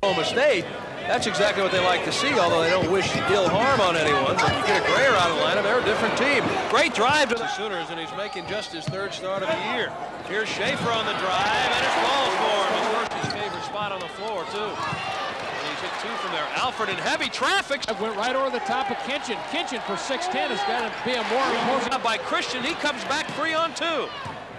Oklahoma State, that's exactly what they like to see, although they don't wish ill harm on anyone. But you get a Grayer out of the lineup, they're a different team. Great drive to the Sooners, and he's making just his third start of the year. Here's Schaefer on the drive, and it falls for him. He's worked his favorite spot on the floor, too. And he's hit 2 from there. Alfred in heavy traffic. Went right over the top of Kinchin. Kinchin for 6'10" has got to be a more imposing. By Christian, he comes back 3 on 2.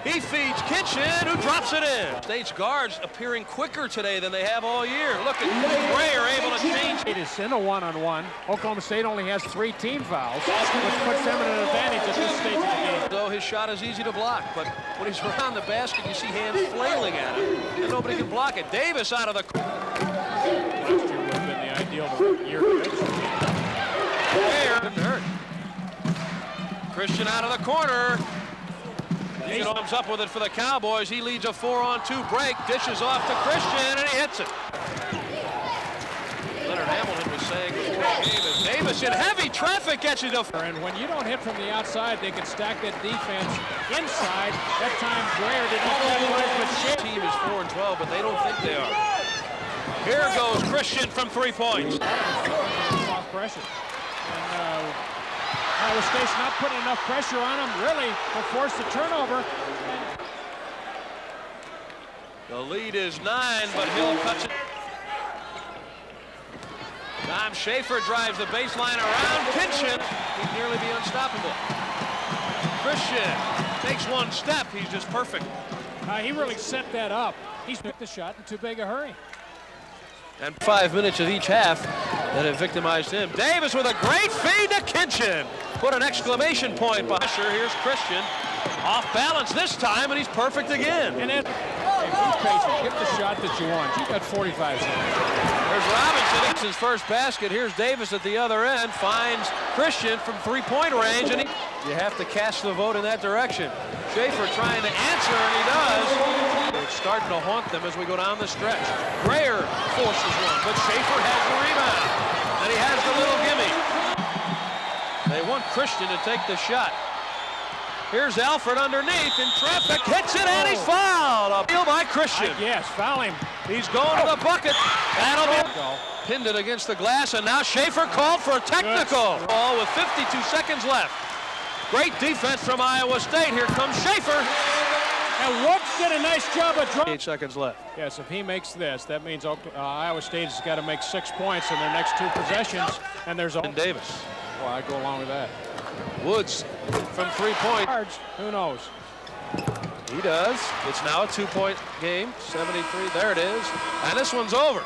He feeds Kinchin, who drops it in. State's guards appearing quicker today than they have all year. Look at Grayer able to change. It is in a one-on-one. Oklahoma State only has 3 team fouls, which puts them at an advantage at this stage of the game. So his shot is easy to block, but when he's around the basket, you see hands flailing at him, and nobody can block it. Davis out of the... Last year would have been the ideal year to finish the game. Grayer didn't hurt. Christian out of the corner. He comes up with it for the Cowboys. He leads a 4-on-2 break, dishes off to Christian, and he hits it. Leonard Hamilton was saying before the game that Davis in heavy traffic gets it. And when you don't hit from the outside, they can stack that defense inside. That time Grayer did not capitalize with shit. The team is 4-12, but they don't think they are. Here goes Christian from 3 points. Off pressure. And Iowa State's not putting enough pressure on him, really, to force the turnover. The lead is 9, but Hill cuts it. Tom Schaefer drives the baseline around Kinchin. He'd nearly be unstoppable. Christian takes 1 step. He's just perfect. He really set that up. He's picked the shot in too big a hurry. And 5 minutes of each half that have victimized him. Davis with a great feed to Kinchin. Put an exclamation point by Usher. Here's Christian. Off balance this time, and he's perfect again. And then, if he's patient, get the shot that you want. You got 45 seconds. There's Robinson. It's his first basket. Here's Davis at the other end. Finds Christian from 3-point range, and you have to cast the vote in that direction. Schaefer trying to answer, and he does. It's starting to haunt them as we go down the stretch. Grayer forces one, but Schaefer has the rebound, and he has the little gimme. They want Christian to take the shot. Here's Alfred underneath in traffic, hits it, and he's fouled. A steal by Christian. Yes, foul him. He's going to the bucket. That'll be pinned it against the glass, and now Schaefer called for a technical. Ball with 52 seconds left. Great defense from Iowa State. Here comes Schaefer. And Woods did a nice job of drawing. 8 seconds left. Yes, if he makes this, that means Iowa State has got to make 6 points in their next 2 possessions, and there's And Davis. Well, I go along with that. Woods from 3-point. Who knows? He does. It's now a 2-point game. 73. There it is. And this one's over.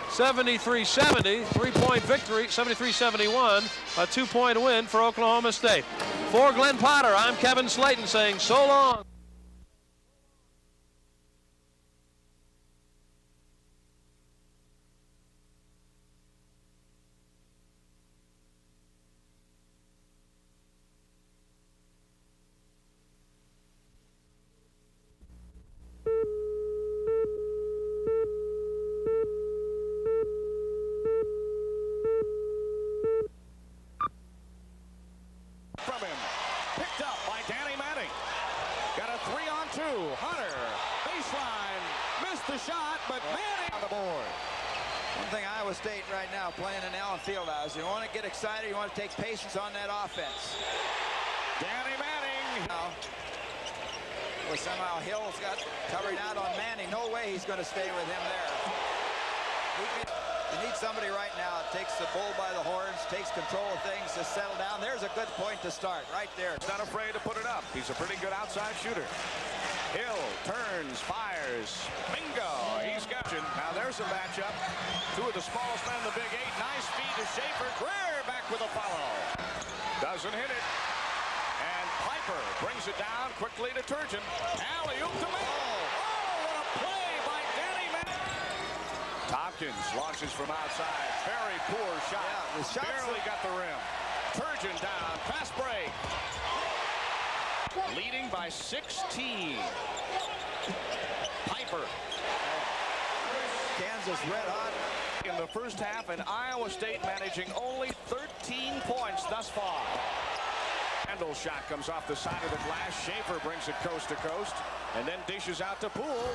73-70. 3-point victory. 73-71. A 2-point win for Oklahoma State. For Glenn Potter, I'm Kevin Slayton saying so long. From him, picked up by Danny Manning. Got a 3-on-2. Hunter, baseline, missed the shot, but Manning on the board. One thing Iowa State right now playing in Allen Fieldhouse, you want to get excited, you want to take patience on that offense. Danny Manning. Now, well, somehow Hill's got covering out on Manning. No way he's going to stay with him there. You need somebody right now that takes the bull by the horns, takes control of things, to settle down. There's a good point to start right there. He's not afraid to put it up. He's a pretty good outside shooter. Hill turns, fires. Bingo. He's got you. Now there's a matchup. 2 of the smallest men in the Big 8. Nice feed to Schaefer. Grayer back with a follow. Doesn't hit it. And Piper brings it down quickly to Turgeon. Alley-oop to Manning. Oh, what a play by Danny Manning. Tompkins launches from outside. Very poor shot. Yeah, the shot's barely got the rim. Turgeon down. Fast break. Leading by 16. Piper. Kansas red hot. In the first half, and Iowa State managing only 13 points thus far. Handle shot comes off the side of the glass. Schaefer brings it coast to coast and then dishes out to Poole.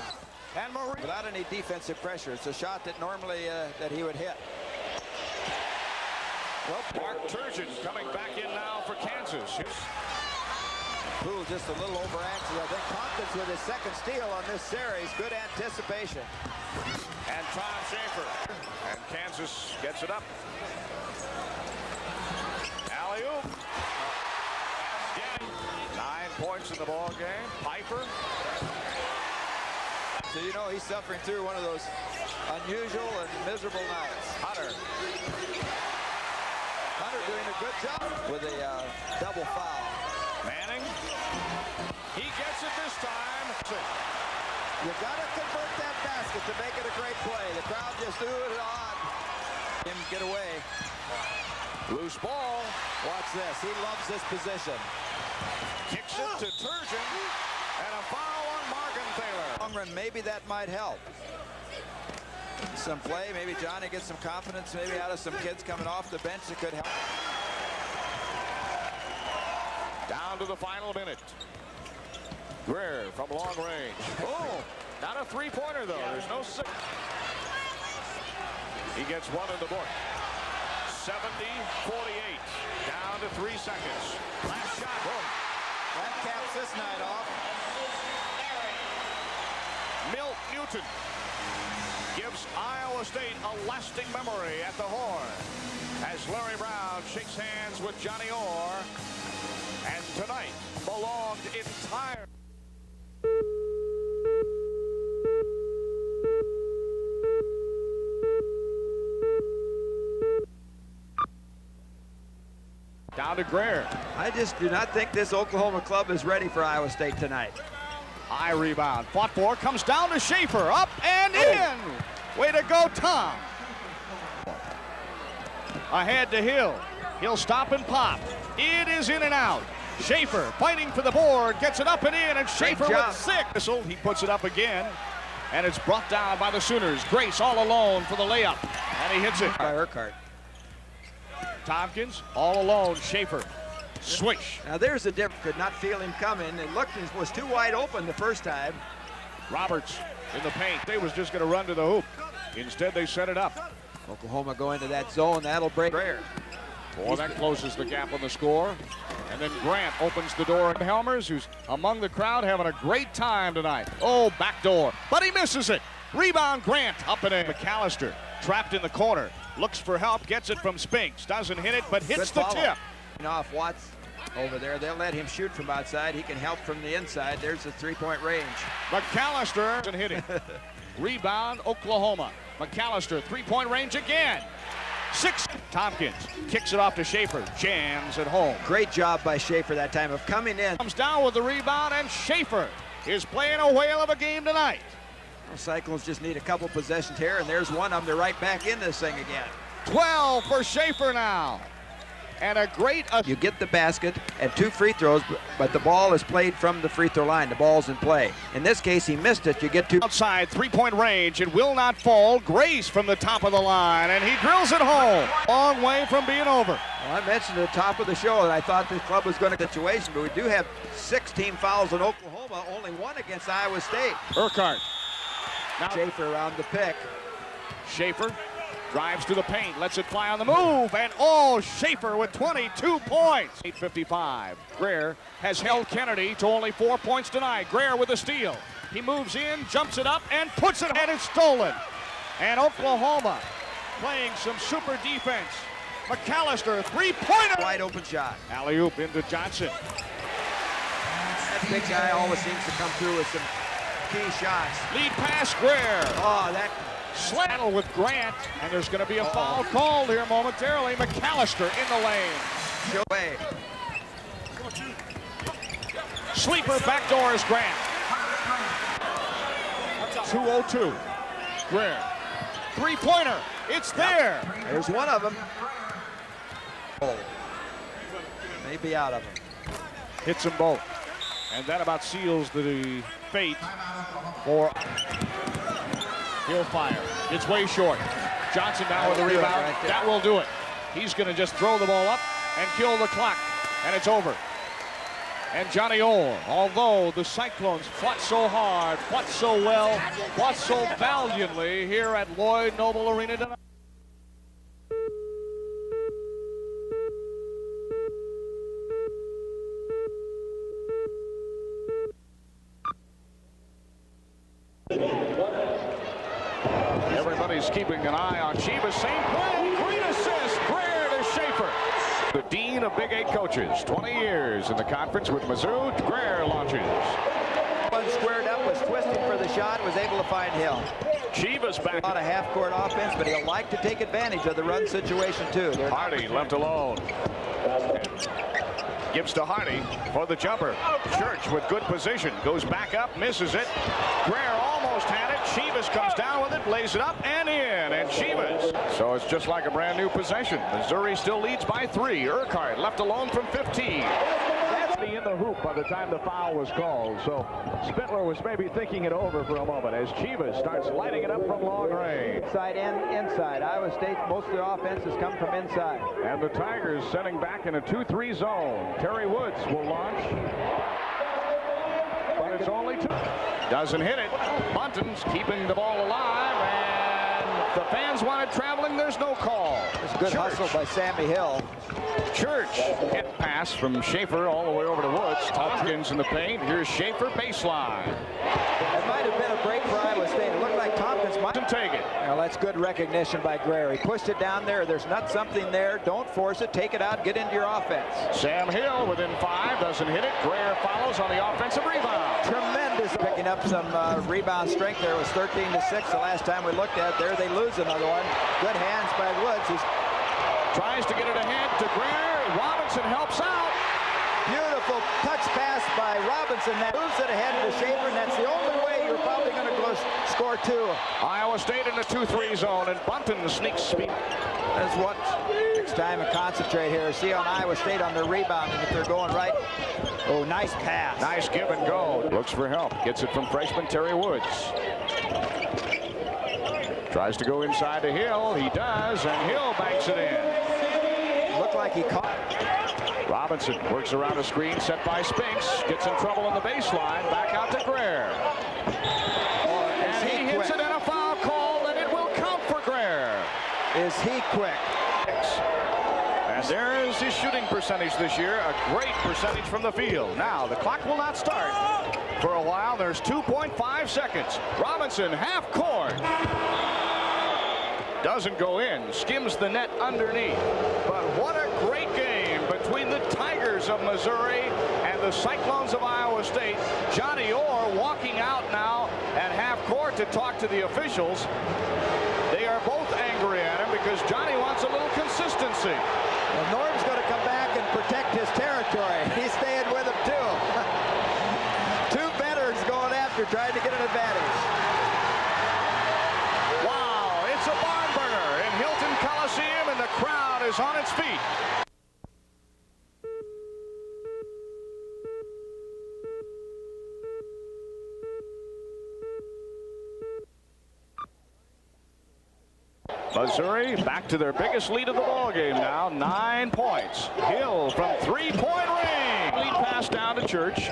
And Marie. Without any defensive pressure. It's a shot that normally that he would hit. Well, Mark Turgeon coming back in now for Kansas. Poole just a little overactive. I think Tompkins with his second steal on this series. Good anticipation. And Tom Schaefer. And Kansas gets it up. Alley-oop. 9 points in the ball game. Piper. So you know he's suffering through one of those unusual and miserable nights. Hunter doing a good job with a double foul. Manning. He gets it this time. You got to convert that basket to make it a great play. The crowd just threw it on. Him get away. Loose ball. Watch this. He loves this position. Kicks it to Turgeon. And a foul on Morgan Taylor. Long run, maybe that might help. Some play, maybe Johnny gets some confidence, maybe out of some kids coming off the bench that could help. Down to the final minute. Greer from long range. Oh, not a three-pointer though. There's no six. He gets one in the book. 70-48. Down to 3 seconds. Last shot. Boom. That caps this night off. Milt Newton gives Iowa State a lasting memory at the horn as Larry Brown shakes hands with Johnny Orr, and tonight belonged entire. Down to Greer. I just do not think this Oklahoma club is ready for Iowa State tonight. High rebound. Fought for. Comes down to Schaefer. Up and in. Way to go, Tom. Ahead to Hill. He'll stop and pop. It is in and out. Schaefer fighting for the board. Gets it up and in. And Schaefer with 6. He puts it up again. And it's brought down by the Sooners. Grace all alone for the layup. And he hits it. By Urquhart. Tompkins all alone. Schaefer. Swish. Now there's a difference. Could not feel him coming. It looked was too wide open the first time. Roberts in the paint. They was just going to run to the hoop. Instead, they set it up. Oklahoma go into that zone. That'll break. Greer. Boy, that closes the gap on the score. And then Grant opens the door. Helmers, who's among the crowd, having a great time tonight. Oh, back door. But he misses it. Rebound, Grant. Up and in. McAllister trapped in the corner. Looks for help. Gets it from Spinks. Doesn't hit it, but hits the tip. Off Watts over there. They'll let him shoot from outside. He can help from the inside. There's the three-point range. McAllister doesn't hit it. Rebound, Oklahoma. McAllister, three-point range again. 6. Tompkins kicks it off to Schaefer. Jams at home. Great job by Schaefer that time of coming in. Comes down with the rebound, and Schaefer is playing a whale of a game tonight. The Cyclones just need a couple possessions here, and there's one of them. They're right back in this thing again. 12 for Schaefer now. And a great... You get the basket and 2 free throws, but the ball is played from the free throw line. The ball's in play. In this case, he missed it. You get 2. Outside, three-point range. It will not fall. Grace from the top of the line, and he drills it home. Long way from being over. Well, I mentioned at the top of the show that I thought this club was going to situation, but we do have 6 team fouls in Oklahoma, only 1 against Iowa State. Urquhart. Now Schaefer around the pick. Schaefer drives to the paint, lets it fly on the move, and Schaefer with 22 points. 8:55. Greer has held Kennedy to only 4 points tonight. Greer with a steal. He moves in, jumps it up, and puts it, and it's stolen. And Oklahoma playing some super defense. McAllister, three-pointer. Wide open shot. Alley-oop into Johnson. That big guy always seems to come through with some key shots. Lead pass, Greer. Oh, that... Battle with Grant, and there's going to be a foul called here momentarily. McAllister in the lane. Show away. Sleeper backdoors Grant. 2:02. Greer. Three-pointer. It's there. There's one of them. Maybe out of them. Hits them both. And that about seals the fate for... He'll fire. It's way short. Johnson now with the rebound. That will do it. He's going to just throw the ball up and kill the clock. And it's over. and Johnny Orr. Although the Cyclones fought so hard, fought so well, fought so valiantly here at Lloyd Noble Arena tonight. Everybody's keeping an eye on Chivas. St. Paul, great assist. Greer to Schaefer. The dean of Big 8 coaches, 20 years in the conference with Mizzou. Greer launches. One squared up, was twisting for the shot, was able to find Hill. Chivas back. A lot of half-court offense, but he'll like to take advantage of the run situation, too. Hardy left alone. Gives to Hardy for the jumper. Church with good position. Goes back up, misses it. Greer almost had it. Chivas comes down with it, lays it up and in. And Chivas. So it's just like a brand new possession. Missouri still leads by 3. Urquhart left alone from 15. In the hoop by the time the foul was called. So Spittler was maybe thinking it over for a moment as Chivas starts lighting it up from long range. Inside and inside. Iowa State, most of their offenses come from inside. And the Tigers setting back in a 2-3 zone. Terry Woods will launch. But it's only 2. Doesn't hit it. Bunton's keeping the ball alive, and the fans wanted traveling. There's no call. It's a good hustle by Sammy Hill. Church hit pass from Schaefer all the way over to Woods. Tompkins in the paint. Here's Schaefer baseline. It might have been a break for Iowa State. It looked like Tompkins might take it. Well, that's good recognition by Greer. He pushed it down there. There's not something there. Don't force it. Take it out. Get into your offense. Sam Hill within 5. Doesn't hit it. Greer follows on the offensive rebound. Tremendous picking up some rebound strength there. It was 13-6 the last time we looked at it. There they lose another one. Good hands by Woods. He tries to get it ahead to Greer. Robinson helps out. Beautiful touch pass by Robinson. That moves it ahead to Schaefer, and that's the only way you're probably going to score 2. Iowa State in the 2-3 zone, and Bunton sneaks speed. That's what next time and concentrate here. See on Iowa State on their rebounding if they're going right. Oh, nice pass. Nice give and go. Looks for help. Gets it from freshman Terry Woods. Tries to go inside to Hill. He does, and Hill banks it in. Looked like he caught. Robinson works around a screen set by Spinks. Gets in trouble on the baseline. Back out to Greer. And he hits it, and a foul call, and it will count for Greer. Is he quick? And there is his shooting percentage this year. A great percentage from the field. Now, the clock will not start for a while. There's 2.5 seconds. Robinson, half court. Doesn't go in. Skims the net underneath. But what a great game between the Tigers of Missouri and the Cyclones of Iowa State. Johnny Orr walking out now at half court to talk to the officials. They are both angry at him because Johnny wants a little consistency. Well, Norm's going to come back and protect his territory. He's staying with him, too. 2 veterans going after, trying to get an advantage. Wow, it's a barn burner in Hilton Coliseum, and the crowd is on its feet. Missouri back to their biggest lead of the ball game now, 9 points. Hill from 3-point range. Lead pass down to Church,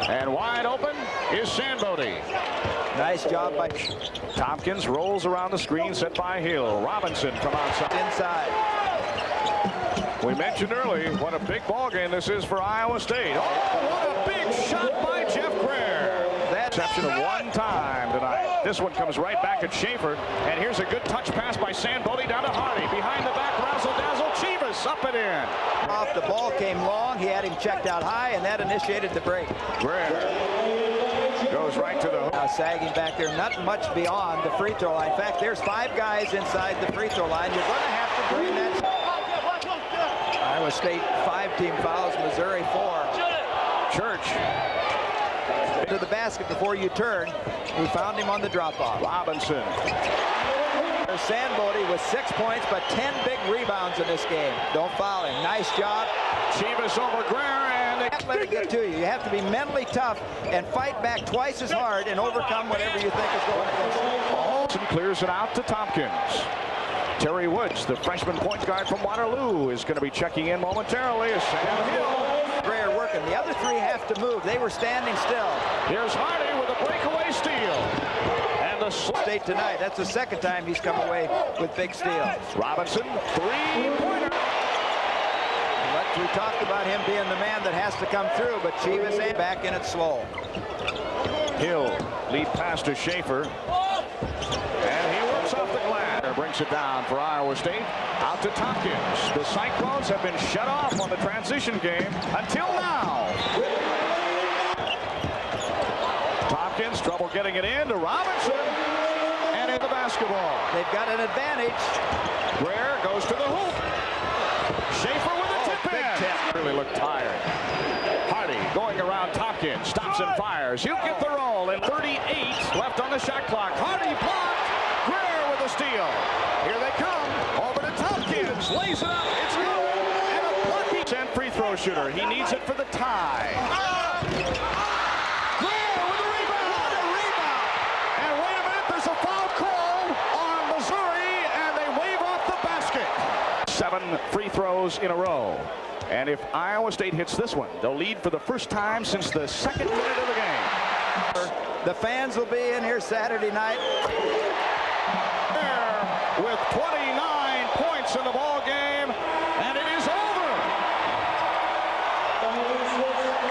and wide open is Sandbody. Nice job by Tompkins rolls around the screen set by Hill. Robinson from outside. Inside. We mentioned earlier what a big ball game this is for Iowa State. Oh, what a big shot by Jeff Greer. That exception of 1 time tonight. This one comes right back at Schaefer, and here's a good touch pass by Sandbody down to Hardy. Behind the back, razzle-dazzle, Chivas up and in. Off the ball came long. He had him checked out high, and that initiated the break. Greer goes right to the hook. Now sagging back there, not much beyond the free throw line. In fact, there's 5 guys inside the free throw line. You're going to have to bring that. Iowa State 5-team fouls, Missouri 4. Church To the basket before you turn. He found him on the drop-off. Robinson. Sandbody with 6 points, but 10 big rebounds in this game. Don't foul him. Nice job. Chivas over Greer, and they Can't let it get to you. You have to be mentally tough and fight back twice as hard and overcome whatever you think is going against you. and clears it out to Tompkins. Terry Woods, the freshman point guard from Waterloo, is going to be checking in momentarily as Sam Hill. Greer working the The other three have to move. They were standing still. Here's Hardy with a breakaway steal. And the State tonight. That's the second time he's come away with big steals. Robinson, three-pointer. We talked about him being the man that has to come through, but Chivas ain't back in it slow. Hill, lead pass to Schaefer. And he works off the glass. Brings it down for Iowa State. Out to Tompkins. The Cyclones have been shut off on the transition game until now. Tompkins, trouble getting it in to Robinson. And in the basketball. They've got an advantage. Greer goes to the hoop. Schaefer with a tip in. Really looked tired. Hardy going around Tompkins. Stops and fires. He'll get the roll. And 38 left on the shot clock. Hardy blocked. Greer with a steal. Here they come. Over to Tompkins. Lays it up. It's good. And a blocky free throw shooter. He needs it for the tie. Greer with a rebound. And wait a minute. There's a foul call on Missouri. And they wave off the basket. 7 free throws in a row. And if Iowa State hits this one, they'll lead for the first time since the second minute of the game. The fans will be in here Saturday night. With 29 points in the ball game, and it is over.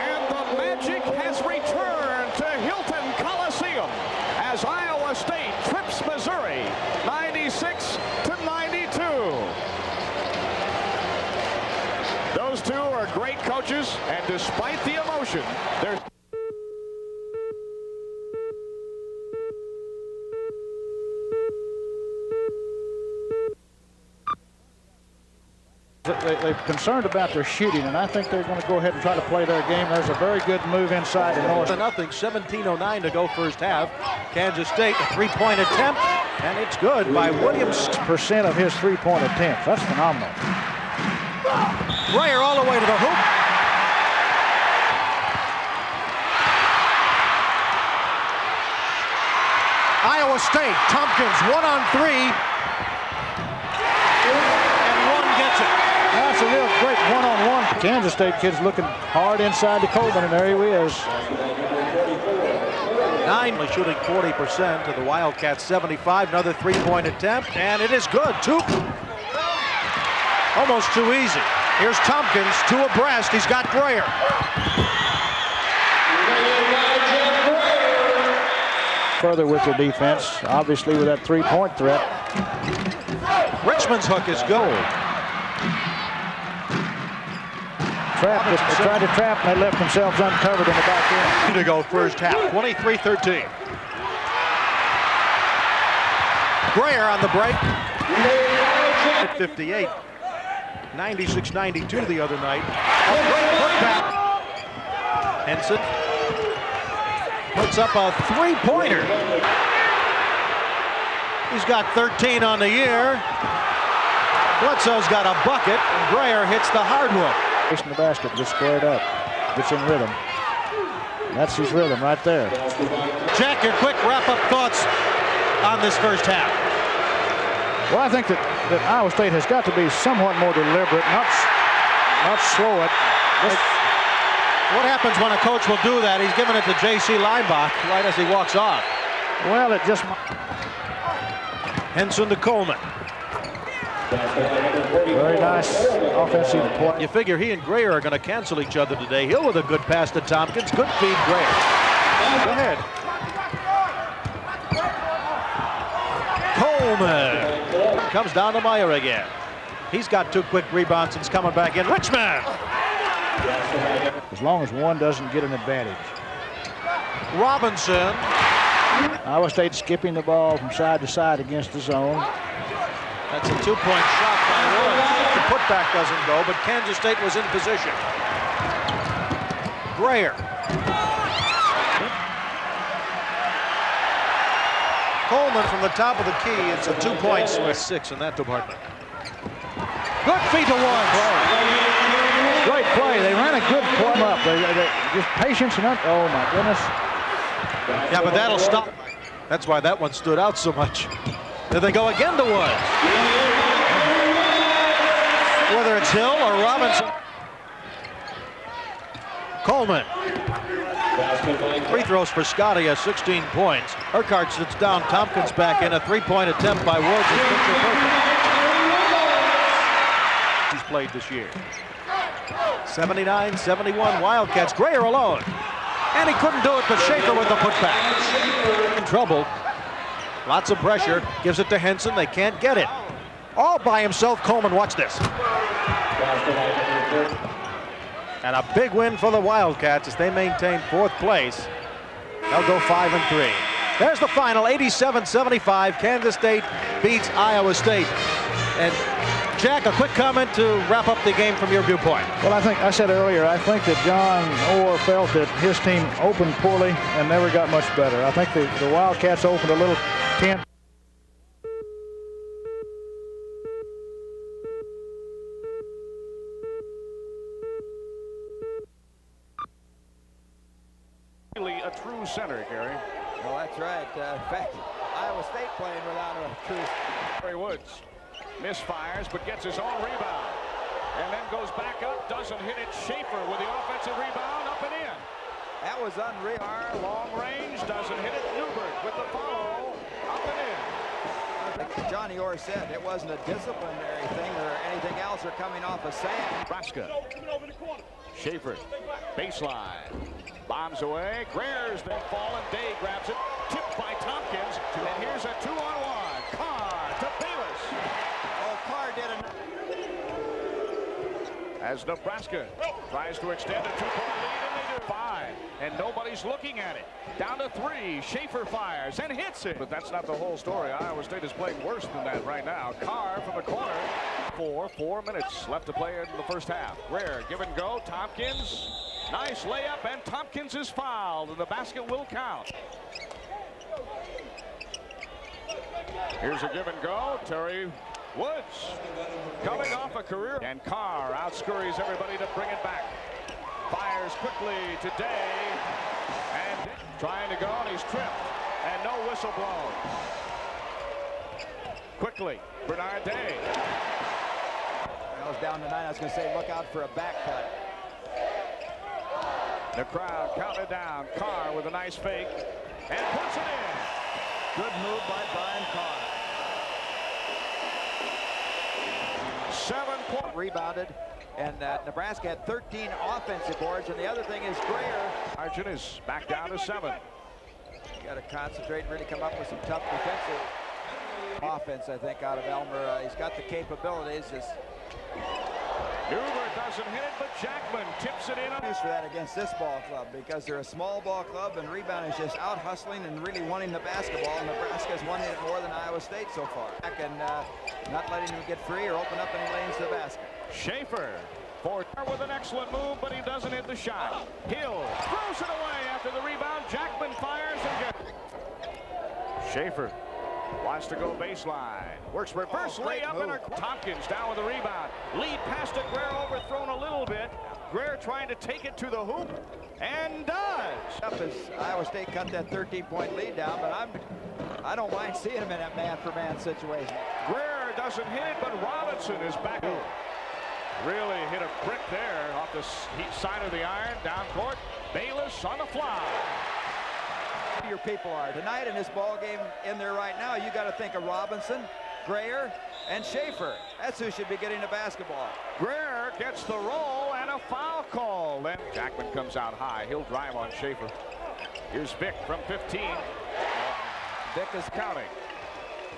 And the magic has returned to Hilton Coliseum as Iowa State trips Missouri 96-92. Those two are great coaches, and despite the emotion, they're They're concerned about their shooting, and I think they're going to go ahead and try to play their game. There's a very good move inside the north. Nothing. 17:09 to go first half. Kansas State, a three-point attempt, and it's good by Williams. Percent of his three-point attempts. That's phenomenal. Greer all the way to the hoop. Iowa State, Tompkins, 1-on-3. That's a real great one-on-one. Kansas State kid's looking hard inside to Coleman, and there he is. 9 shooting 40% to the Wildcats 75. Another three-point attempt, and it is good. Two. Almost too easy. Here's Tompkins, two abreast. He's got Greer. Further with their defense, obviously with that three-point threat. Richmond's hook is good. They tried to trap, and they left themselves uncovered in the back end. To go first half, 23-13. Greer on the break. At 58. 96-92 the other night. A great putback. Henson puts up a three-pointer. He's got 13 on the year. Bledsoe's got a bucket, and Greer hits the hardwood. In the basket, just squared up, gets in rhythm. That's his rhythm right there. Jack, your quick wrap-up thoughts on this first half. Well, I think that Iowa State has got to be somewhat more deliberate, not slow it. What happens when a coach will do that? He's giving it to J.C. Leinbach right as he walks off. Well, it just... Henson to Coleman. Very nice offensive play. You figure he and Greer are going to cancel each other today. Hill with a good pass to Tompkins. Good feed, Greer. Go ahead. Coleman comes down to Meyer again. He's got two quick rebounds and he's coming back in. Richmond! As long as one doesn't get an advantage. Robinson. Iowa State skipping the ball from side to side against the zone. That's a two-point shot by Woods. The putback doesn't go, but Kansas State was in position. Greer. Coleman from the top of the key. It's a two-point switch. 6 in that department. Good feed to Woods. Great play. They ran a good play up. They just patience and oh my goodness. Yeah, but that'll stop. That's why that one stood out so much. There they go again to Woods. Whether it's Hill or Robinson. Coleman. Free throws for Scotty has 16 points. Urquhart sits down. Tompkins back in. A three-point attempt by Woods. He's played this year. 79-71 Wildcats. Grayer alone. And he couldn't do it, but Schaefer with the putback. In trouble. Lots of pressure. Gives it to Henson. They can't get it. All by himself. Coleman, watch this. And a big win for the Wildcats as they maintain fourth place. They'll go 5-3. There's the final, 87-75. Kansas State beats Iowa State. And Jack, a quick comment to wrap up the game from your viewpoint. Well, I said earlier, I think that John Orr felt that his team opened poorly and never got much better. I think the Wildcats opened a little tense. A true center, Gary. Well, that's right. In fact, Iowa State playing without a true. Barry Woods misfires, but gets his own rebound. And then goes back up, doesn't hit it. Schaefer with the offensive rebound, up and in. That was unreal. Long range, doesn't hit it. Newbert with the follow, up and in. Like Johnny Orr said, it wasn't a disciplinary thing or anything else, or coming off of sand. Nebraska. Schaefer, baseline. Bombs away. Grayer's then fall, and Day grabs it. Tipped by Tompkins. And here's a 2-on-1. Carr to Bayless. Oh, Carr did it. As Nebraska tries to extend a 2-point lead, and they do 5. And nobody's looking at it. Down to 3. Schaefer fires and hits it. But that's not the whole story. Iowa State is playing worse than that right now. Carr from the corner. 4 minutes left to play in the first half. Grayer, give and go. Tompkins. Nice layup, and Tompkins is fouled, and the basket will count. Here's a give and go. Terry Woods coming off a career. And Carr outscurries everybody to bring it back. Fires quickly today. And trying to go, and he's tripped. And no whistle blown. Quickly, Bernard Day. I was down to 9. I was going to say, look out for a back cut. The crowd counted down. Carr with a nice fake and puts it in. Good move by Brian Carr. 7-point. Rebounded, and Nebraska had 13 offensive boards, and the other thing is Grayer. Margin is back down to 7. You got to concentrate and really come up with some tough defensive offense, I think, out of Elmer. He's got the capabilities. Newbert doesn't hit it, but Jackman tips it in. Use for that against this ball club, because they're a small ball club, and rebounding is just out hustling and really wanting the basketball. Nebraska's wanting it more than Iowa State so far, and not letting them get free or open up any lanes to the basket. Schaefer with an excellent move, but he doesn't hit the shot. Hill throws it away after the rebound. Jackman fires and gets. Schaefer wants to go baseline. Works reverse layup, and Tompkins down with the rebound. Lead pass to Grayer, overthrown a little bit. Grayer trying to take it to the hoop, and does. Up as Iowa State cut that 13-point lead down, but I don't mind seeing him in that man-for-man situation. Grayer doesn't hit it, but Robinson is back. Really hit a brick there off the side of the iron, down court. Bayless on the fly. Your people are tonight in this ball game in there right now. You got to think of Robinson, Grayer, and Schaefer. That's who should be getting the basketball. Grayer gets the roll and a foul call. Then Jackman comes out high. He'll drive on Schaefer. Here's Vick from 15. Vick is counting.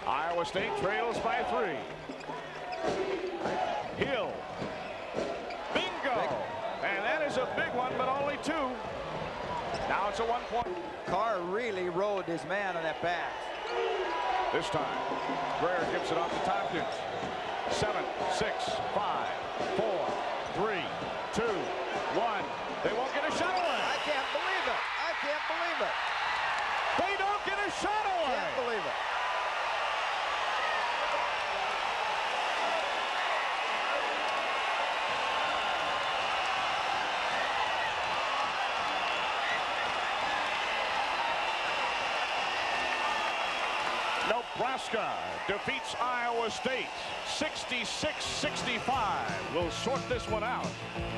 Iowa State trails by 3. Hill. Bingo. And that is a big one, but only 2. Now it's a 1-point. Carr really rode his man on that pass. This time, Grayer gives it off to Tompkins. 7, 6, 5, 4, 3, 2, 1. They won't get a shot away. I can't believe it. I can't believe it. They don't get a shot away. Can't believe it. Nebraska defeats Iowa State 66-65. We'll sort this one out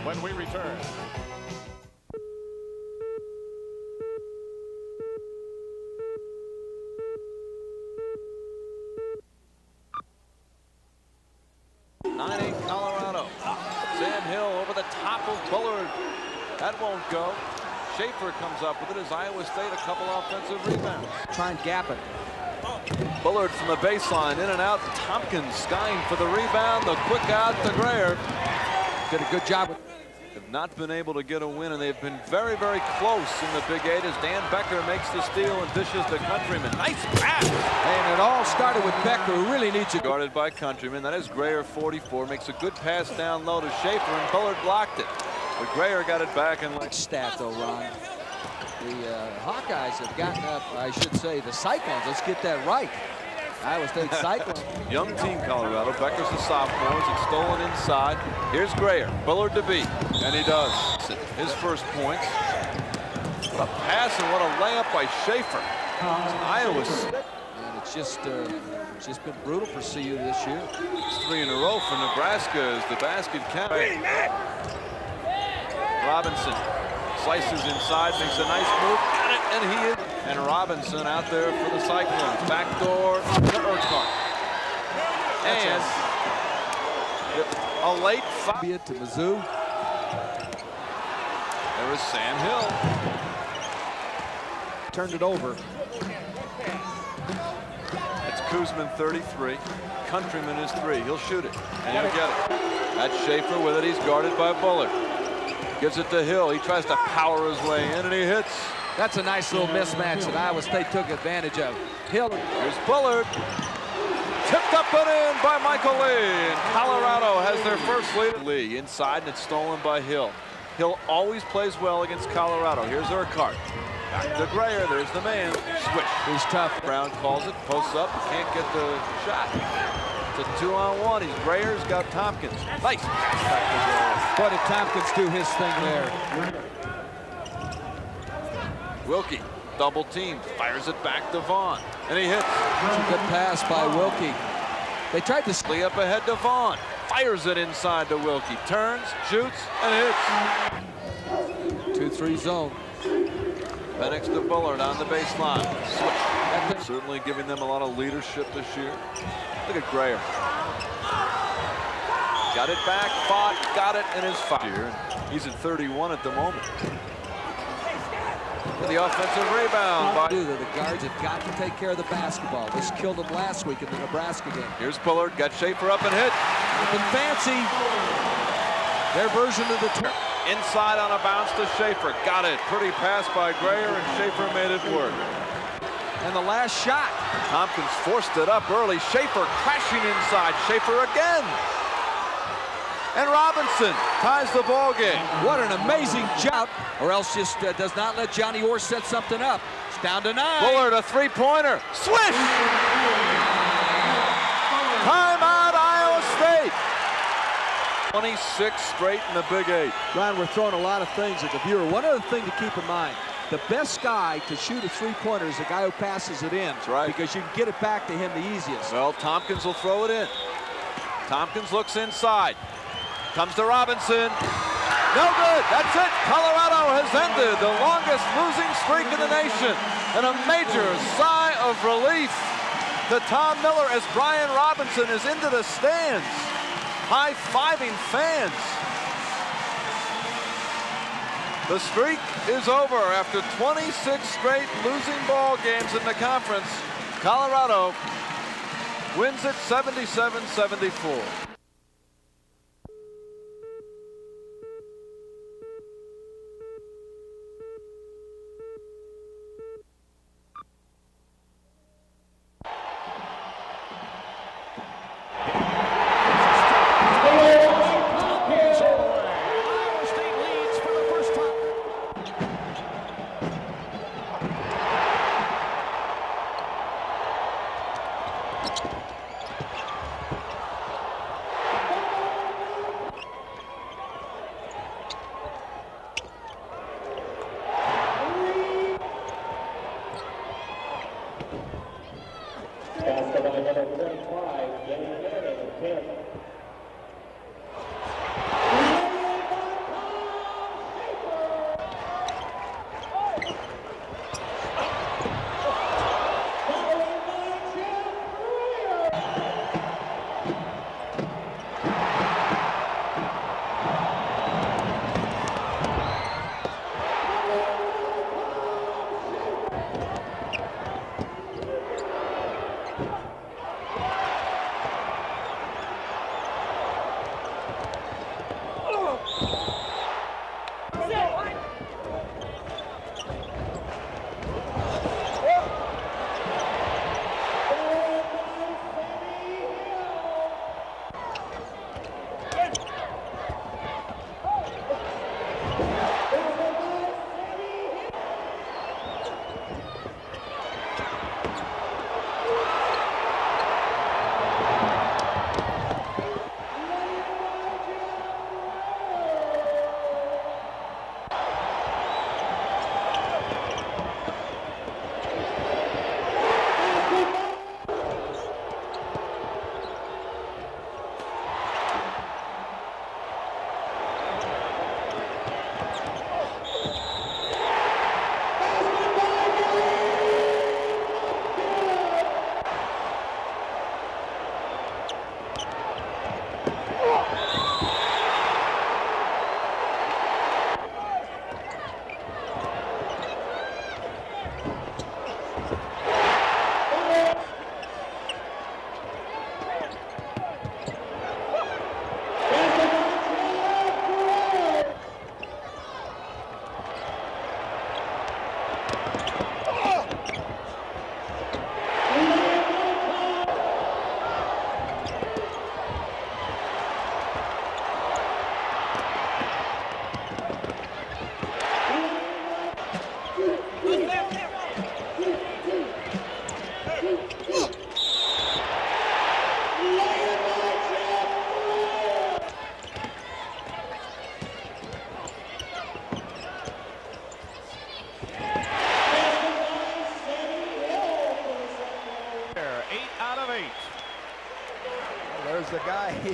when we return. That won't go. Schaefer comes up with it as Iowa State a couple offensive rebounds. Try and gap it. Bullard from the baseline, in and out. Tompkins skying for the rebound. The quick out to Grayer. Did a good job with. Have not been able to get a win, and they've been very, very close in the Big 8 as Dan Becker makes the steal and dishes to Countryman. Nice pass! And it all started with Becker, who really needs it. Guarded by Countryman. That is Grayer, 44. Makes a good pass down low to Schaefer, and Bullard blocked it. But Grayer got it back and like Stat though, Ron. The Hawkeyes have gotten up, I should say, the Cyclones. Let's get that right. Iowa State Cyclones. young team, Colorado. Becker's the sophomore. It's stolen inside. Here's Grayer. Bullard to beat. And he does. His first points. What a pass and what a layup by Schaefer. Iowa State. And it's just been brutal for CU this year. It's 3 in a row for Nebraska as the basket count. Robinson slices inside, makes a nice move, got it, and he is. And Robinson out there for the Cyclones. Backdoor up to Urquhart. And a late foul. Be it to Mizzou. There is Sam Hill. Turned it over. It's Kuzman, 33. Countryman is 3. He'll shoot it, and he'll get it. That's Schaefer with it. He's guarded by Bullard. Gives it to Hill. He tries to power his way in, and he hits. That's a nice little mismatch that Iowa State took advantage of. Hill. Here's Bullard. Tipped up and in by Michael Lee. And Colorado has their first lead. Lee inside, and it's stolen by Hill. Hill always plays well against Colorado. Here's Urquhart. Back to Grayer. There's the man. Switch. He's tough. Brown calls it. Posts up. Can't get the shot. It's a 2-on-1. Grayer's got Tompkins. Nice. Boy, did Tompkins do his thing there. Wilkie, double team, fires it back to Vaughn, and he hits. It's a good pass by Wilkie. They tried to Lee up ahead to Vaughn, fires it inside to Wilkie, turns, shoots, and hits. 2-3 zone. Penix to Bullard on the baseline. Switch. Certainly giving them a lot of leadership this year. Look at Grayer. Got it back, fought, got it, and is fouled here. He's at 31 at the moment. For the offensive rebound by The guards have got to take care of the basketball. This killed them last week in the Nebraska game. Here's Bullard, got Schaefer up and hit. And fancy their version of the turn. Inside on a bounce to Schaefer. Got it. Pretty pass by Grayer, and Schaefer made it work. And the last shot. Tompkins forced it up early. Schaefer crashing inside. Schaefer again. And Robinson ties the ball game. What an amazing job. Or else just does not let Johnny Orr set something up. It's down to 9. Bullard, a three-pointer. Swish! Timeout, Iowa State. 26 straight in the Big 8. Ron, we're throwing a lot of things at the viewer. One other thing to keep in mind. The best guy to shoot a three-pointer is the guy who passes it in. That's right. Because you can get it back to him the easiest. Well, Tompkins will throw it in. Tompkins looks inside. Comes to Robinson. No good. That's it. Colorado has ended the longest losing streak in the nation. And a major sigh of relief to Tom Miller as Brian Robinson is into the stands, high-fiving fans. The streak is over after 26 straight losing ball games in the conference. Colorado wins it 77-74.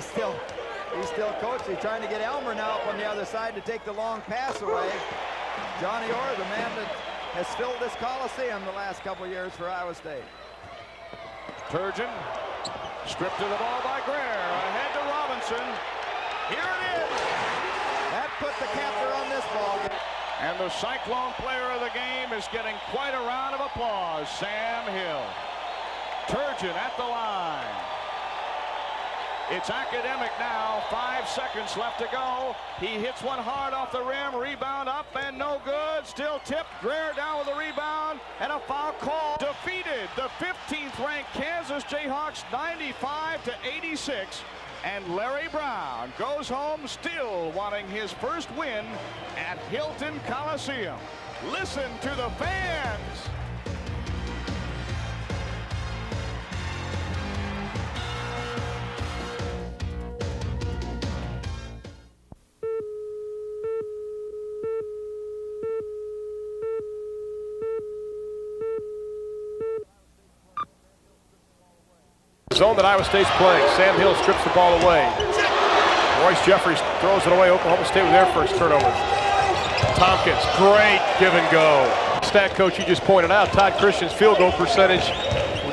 he's still coaching. He's trying to get Elmer now up on the other side to take the long pass away. Johnny Orr, the man that has filled this Coliseum the last couple years for Iowa State. Turgeon stripped to the ball by Greer. Ahead to Robinson. Here it is. That put the capper on this ball game. And the Cyclone player of the game is getting quite a round of applause. Sam Hill. Turgeon at the line. It's academic now. 5 seconds left to go. He hits one hard off the rim. Rebound up and no good. Still tipped. Greer down with a rebound and a foul call. Defeated the 15th ranked Kansas Jayhawks 95-86. And Larry Brown goes home still wanting his first win at Hilton Coliseum. Listen to the fans. Zone that Iowa State's playing. Sam Hill strips the ball away. Royce Jeffries throws it away. Oklahoma State with their first turnover. Tompkins, great give and go. Stat coach, you just pointed out, Todd Christian's field goal percentage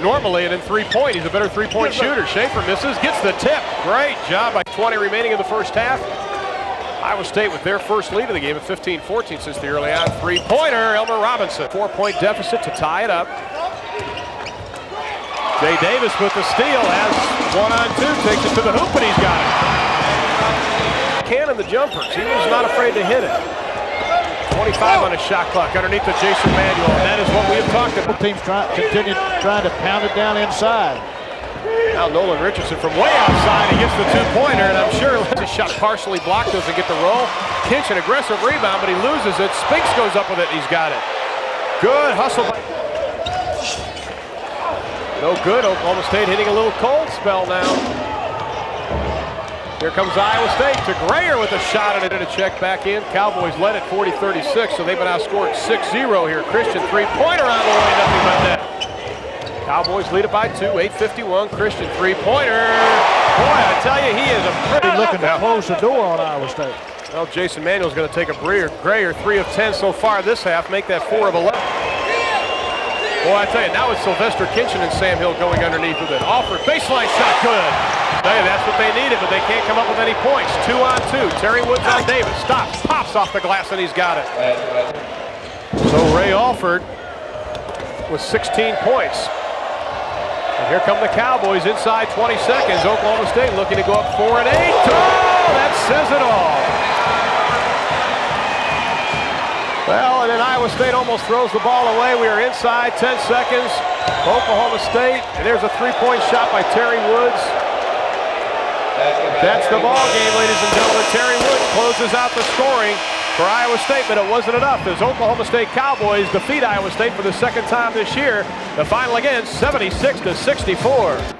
normally, and in three-point, he's a better three-point shooter. Schaefer misses, gets the tip. Great job by 20 remaining in the first half. Iowa State with their first lead of the game at 15-14 since the early on. Three-pointer, Elmer Robinson. 4-point deficit to tie it up. Jay Davis with the steal, has 1-on-2, takes it to the hoop, and he's got it. Cannon the jumpers, he was not afraid to hit it. 25 on a shot clock underneath the Jason Manuel, and that is what we have talked about. Teams continue trying to pound it down inside. Now Nolan Richardson from way outside, he gets the two-pointer, and I'm sure his shot partially blocked, doesn't get the roll. Kinch, an aggressive rebound, but he loses it. Spinks goes up with it, he's got it. Good hustle by... No good. Oklahoma State hitting a little cold spell now. Here comes Iowa State to Greer with a shot and it, and a check back in. Cowboys led at 40-36, so they've been outscored 6-0 here. Christian three-pointer on the way, nothing but net. Cowboys lead it by 2, 8:51. Christian three-pointer. Boy, I tell you, he is a pretty Looking to close the door on Iowa State. Well, Jason Manuel's going to take a Greer 3 of 10 so far this half, make that 4 of 11. Boy, I tell you, now it's Sylvester Kinchin and Sam Hill going underneath with it. Offered, baseline shot, good. I tell you, that's what they needed, but they can't come up with any points. 2-on-2, Terry Woods on Davis, stops, pops off the glass, and he's got it. So Ray Alford with 16 points. And here come the Cowboys inside 20 seconds. Oklahoma State looking to go up 4 and 8. Oh, that says it all. Well, and then Iowa State almost throws the ball away. We are inside 10 seconds. Oklahoma State, and there's a three-point shot by Terry Woods. That's the ball game, ladies and gentlemen. Terry Woods closes out the scoring for Iowa State, but it wasn't enough as Oklahoma State Cowboys defeat Iowa State for the second time this year. The final again, 76-64.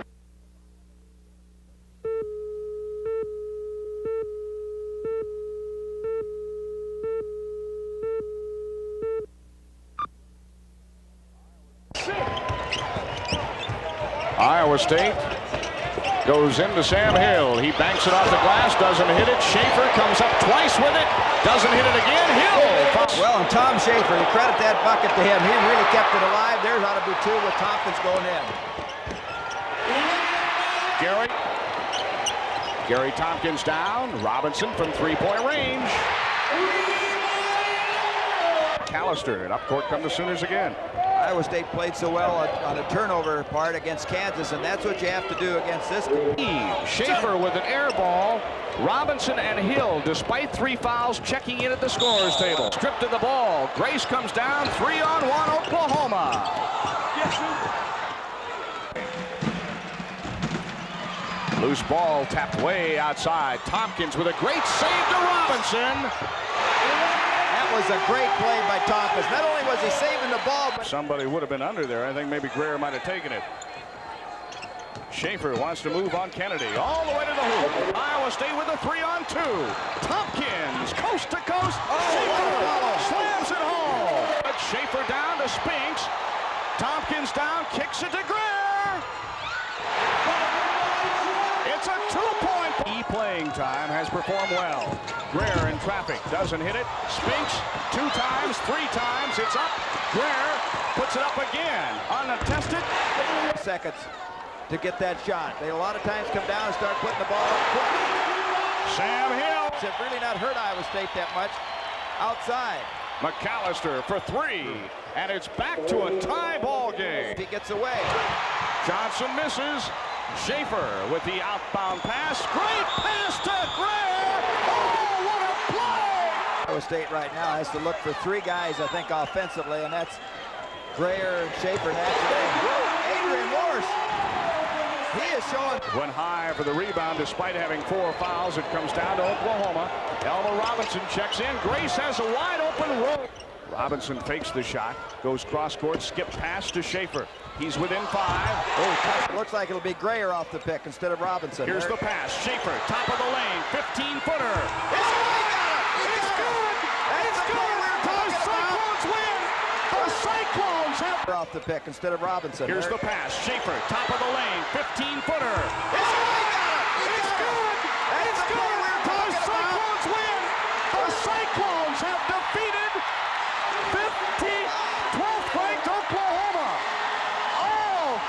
Iowa State goes into Sam Hill. He banks it off the glass, doesn't hit it. Schaefer comes up twice with it, doesn't hit it again. Hill. Well, and Tom Schaefer, you credit that bucket to him. He really kept it alive. There's ought to be 2 with Tompkins going in. Gary Tompkins down. Robinson from three-point range. Callister, and up court come the Sooners again. Iowa State played so well on a turnover part against Kansas, and that's what you have to do against this team. Schaefer with an air ball. Robinson and Hill, despite 3 fouls, checking in at the scorer's table. Stripped of the ball. Grace comes down. 3-on-1 Oklahoma. Loose ball tapped way outside. Tompkins with a great save to Robinson. That was a great play by Tompkins. Not only was he saving the ball, but somebody would have been under there. I think maybe Greer might have taken it. Schaefer wants to move on Kennedy. All the way to the hoop. Iowa State with a 3-on-2. Tompkins, coast to coast. Schaefer slams it home. Schaefer down to Spinks. Tompkins down, kicks it to Greer. It's a 2-point. perform well. Greer in traffic, doesn't hit it. Spinks 2 times, 3 times. It's up. Greer puts it up again. Unattested. Seconds to get that shot. They a lot of times come down and start putting the ball up quick. Sam Hill. It's really not hurt Iowa State that much. Outside. McAllister for 3. And it's back to a tie ball game. He gets away. Johnson misses. Schaefer with the outbound pass. Great pass to Greer. Oh, what a play! Iowa State right now has to look for 3 guys, I think, offensively, and that's Greer and Schaefer naturally. Adrian Morse. He is showing. Went high for the rebound despite having 4 fouls. It comes down to Oklahoma. Elmer Robinson checks in. Grace has a wide open roll. Robinson fakes the shot, goes cross court, skip pass to Schaefer. He's within 5. Oh, looks like it'll be Greer off the pick instead of Robinson. Here's the pass. Schaefer, top of the lane, 15-footer. It's good. It's good. The Cyclones win. The Cyclones have Off the pick instead of Robinson. Here's the pass. Schaefer, top of the lane, 15-footer. It's good. It's good. The Cyclones win. The Cyclones have defeated 12th ranked Oklahoma. Oh,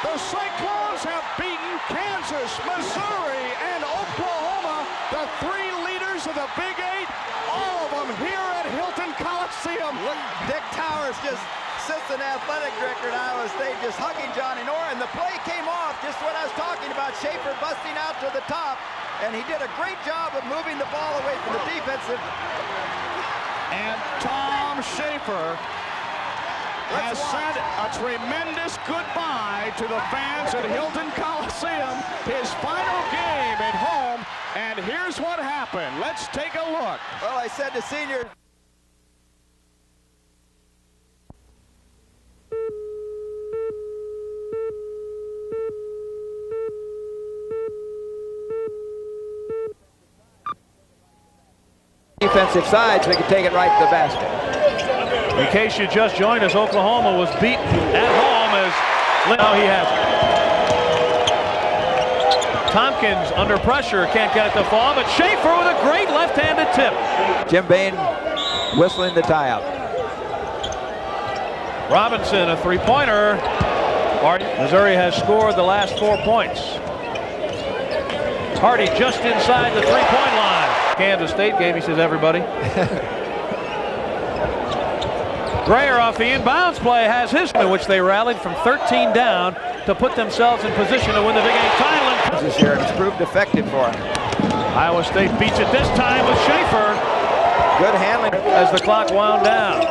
the Cyclones have beaten Kansas, Missouri, and Oklahoma, the 3 leaders of the Big 8. All of them here at Hilton Coliseum. Look, Dick Towers just assistant athletic director at Iowa State just hugging Johnny Nora, and the play came off just what I was talking about. Schaefer busting out to the top, and he did a great job of moving the ball away from the defensive. And Tom Schaefer has said a tremendous goodbye to the fans at Hilton Coliseum. His final game at home, and here's what happened. Let's take a look. Well, I said to senior. Defensive side, so he can take it right to the basket. In case you just joined us, Oklahoma was beaten at home as now he has it. Tompkins under pressure, can't get it to fall, but Schaefer with a great left-handed tip. Jim Bain whistling the tie-out. Robinson, a 3-pointer. Missouri has scored the last 4 points. Hardy just inside the 3-point line. Kansas State game, he says everybody. Greer off the inbounds play has his, in which they rallied from 13 down to put themselves in position to win the Big 8 title. This year, it's proved effective for him. Iowa State beats it this time with Schaefer Good handling. as the clock wound down.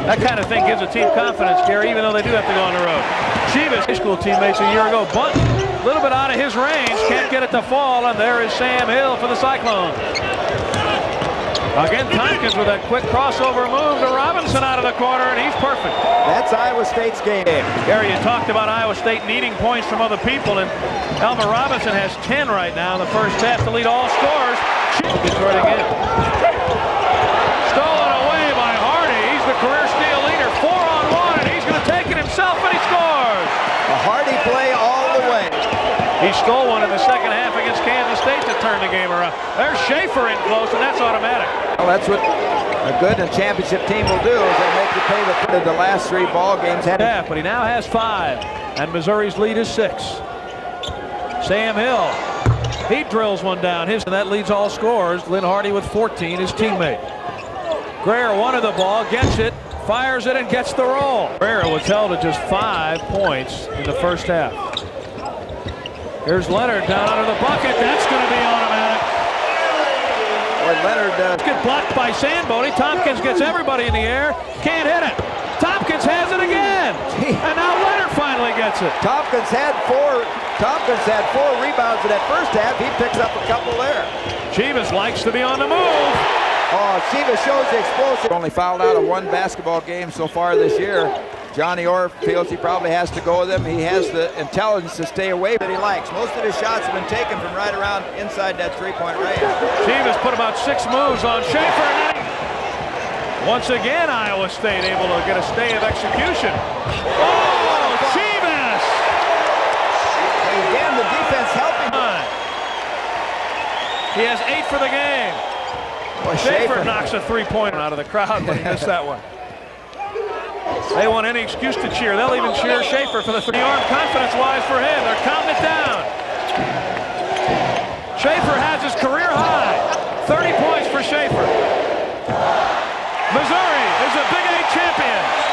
That kind of thing gives a team confidence, Gary, even though they do have to go on the road. Chivas, high school teammates a year ago, but a little bit out of his range, can't get it to fall, and there is Sam Hill for the Cyclones. Again, Tompkins with a quick crossover move to Robinson out of the corner, and he's perfect. That's Iowa State's game. Gary, you talked about Iowa State needing points from other people, and Elmer Robinson has 10 right now in the first half to lead all scorers. Detroit again. Stolen away by Hardy. He's the career steal leader. 4-on-1, and he's going to take it himself, and he scores. A Hardy play all the way. He stole one in the second half against Kansas State to turn the game around. There's Schaefer in close, and that's automatic. Well, that's what a good and championship team will do, is they make you pay the last 3 ball games. Yeah, but he now has 5, and Missouri's lead is 6. Sam Hill, he drills one down. And that leads all scorers. Lynn Hardy with 14, his teammate. Greer wanted the ball, gets it, fires it, and gets the roll. Greer was held at just 5 points in the first half. Here's Leonard down under the bucket. That's going to be automatic. Boy, Leonard Good blocked by Sandbody. Tompkins gets everybody in the air. Can't hit it. Tompkins has it again. And now Leonard finally gets it. Tompkins had 4 rebounds in that first half. He picks up a couple there. Chivas likes to be on the move. Oh, Chivas shows the explosive. Only fouled out of 1 basketball game so far this year. Johnny Orr feels he probably has to go with him. He has the intelligence to stay away that he likes. Most of his shots have been taken from right around inside that 3-point range. Chivas put about 6 moves on Schaefer. And once again, Iowa State able to get a stay of execution. Oh, Chivas! And again, the defense helping. He has 8 for the game. Boy, Schaefer knocks a three-pointer out of the crowd, but he missed that one. They want any excuse to cheer. They'll even cheer Schaefer for the arm confidence-wise for him. They're counting it down. Schaefer has his career high. 30 points for Schaefer. Missouri is a Big 8 champion.